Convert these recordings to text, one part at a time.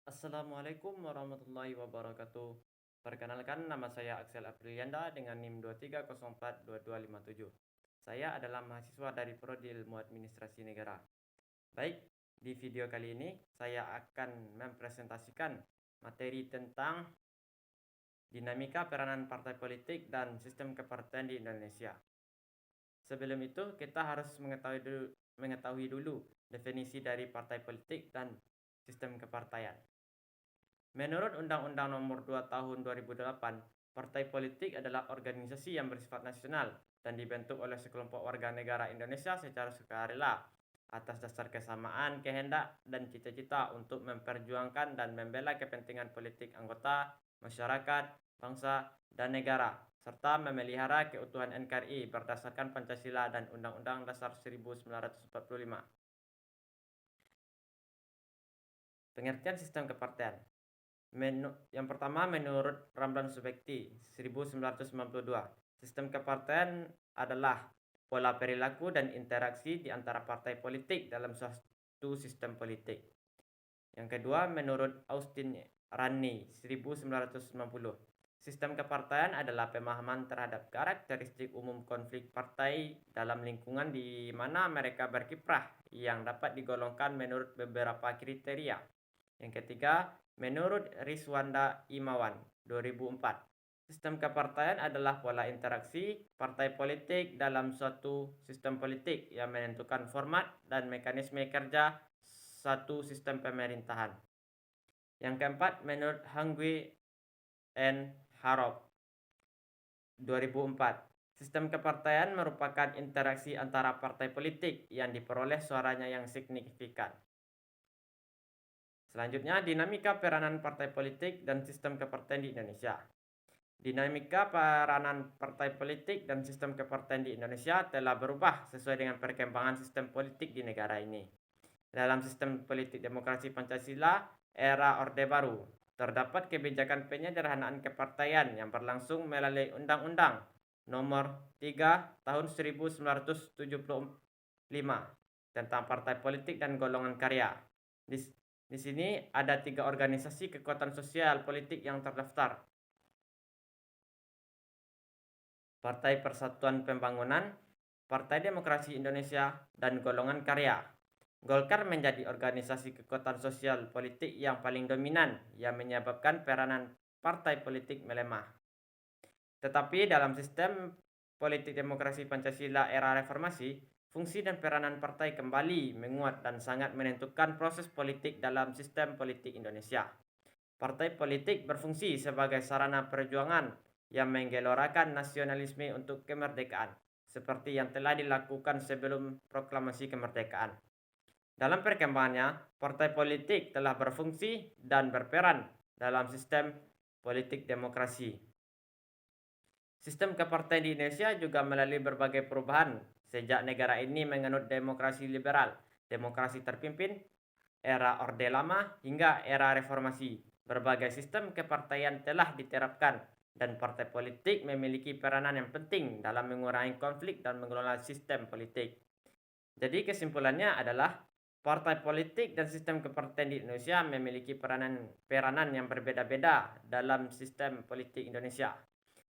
Assalamualaikum warahmatullahi wabarakatuh. Perkenalkan, nama saya Axel Aprilianda dengan NIM 23042257. Saya adalah mahasiswa dari Prodi Ilmu Administrasi Negara. Baik, di video kali ini saya akan mempresentasikan materi tentang dinamika peranan partai politik dan sistem kepartaian di Indonesia. Sebelum itu, kita harus mengetahui dulu definisi dari partai politik dan sistem kepartaian. Menurut Undang-Undang Nomor 2 Tahun 2008, partai politik adalah organisasi yang bersifat nasional dan dibentuk oleh sekelompok warga negara Indonesia secara sukarela atas dasar kesamaan kehendak dan cita-cita untuk memperjuangkan dan membela kepentingan politik anggota, masyarakat, bangsa, dan negara, serta memelihara keutuhan NKRI berdasarkan Pancasila dan Undang-Undang Dasar 1945. Pengertian sistem kepartean. Yang pertama, menurut Ramlan Subekti 1992, sistem kepartean adalah pola perilaku dan interaksi di antara partai politik dalam suatu sistem politik. Yang kedua, menurut Austin Rani 1990, sistem kepartean adalah pemahaman terhadap karakteristik umum konflik partai dalam lingkungan di mana mereka berkiprah yang dapat digolongkan menurut beberapa kriteria. Yang ketiga, menurut Rizwanda Imawan 2004, sistem kepartaian adalah pola interaksi partai politik dalam suatu sistem politik yang menentukan format dan mekanisme kerja satu sistem pemerintahan. Yang keempat, menurut Hangwi and Harop 2004, sistem kepartaian merupakan interaksi antara partai politik yang diperoleh suaranya yang signifikan. Selanjutnya, dinamika peranan partai politik dan sistem kepartaian di Indonesia. Dinamika peranan partai politik dan sistem kepartaian di Indonesia telah berubah sesuai dengan perkembangan sistem politik di negara ini. Dalam sistem politik demokrasi Pancasila, era Orde Baru, terdapat kebijakan penyederhanaan kepartaian yang berlangsung melalui Undang-Undang Nomor 3 Tahun 1975 tentang partai politik dan golongan karya. Di sini ada 3 organisasi kekuatan sosial politik yang terdaftar. Partai Persatuan Pembangunan, Partai Demokrasi Indonesia, dan Golongan Karya. Golkar menjadi organisasi kekuatan sosial politik yang paling dominan yang menyebabkan peranan partai politik melemah. Tetapi dalam sistem politik demokrasi Pancasila era reformasi, fungsi dan peranan partai kembali menguat dan sangat menentukan proses politik dalam sistem politik Indonesia. Partai politik berfungsi sebagai sarana perjuangan yang menggelorakan nasionalisme untuk kemerdekaan, seperti yang telah dilakukan sebelum proklamasi kemerdekaan. Dalam perkembangannya, partai politik telah berfungsi dan berperan dalam sistem politik demokrasi. Sistem kepartaian di Indonesia juga melalui berbagai perubahan sejak negara ini menganut demokrasi liberal, demokrasi terpimpin, era Orde Lama, hingga era reformasi. Berbagai sistem kepartaian telah diterapkan dan partai politik memiliki peranan yang penting dalam mengurangi konflik dan mengelola sistem politik. Jadi kesimpulannya adalah partai politik dan sistem kepartaian di Indonesia memiliki peranan yang berbeda-beda dalam sistem politik Indonesia.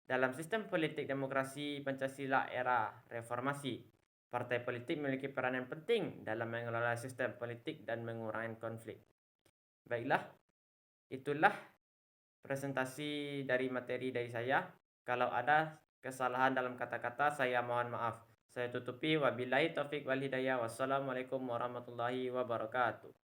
Dalam sistem politik demokrasi Pancasila era reformasi, partai politik memiliki peranan penting dalam mengelola sistem politik dan mengurangi konflik. Baiklah, itulah presentasi dari materi dari saya. Kalau ada kesalahan dalam kata-kata, saya mohon maaf. Saya tutupi, wabillahi taufik wal hidayah. Wassalamualaikum warahmatullahi wabarakatuh.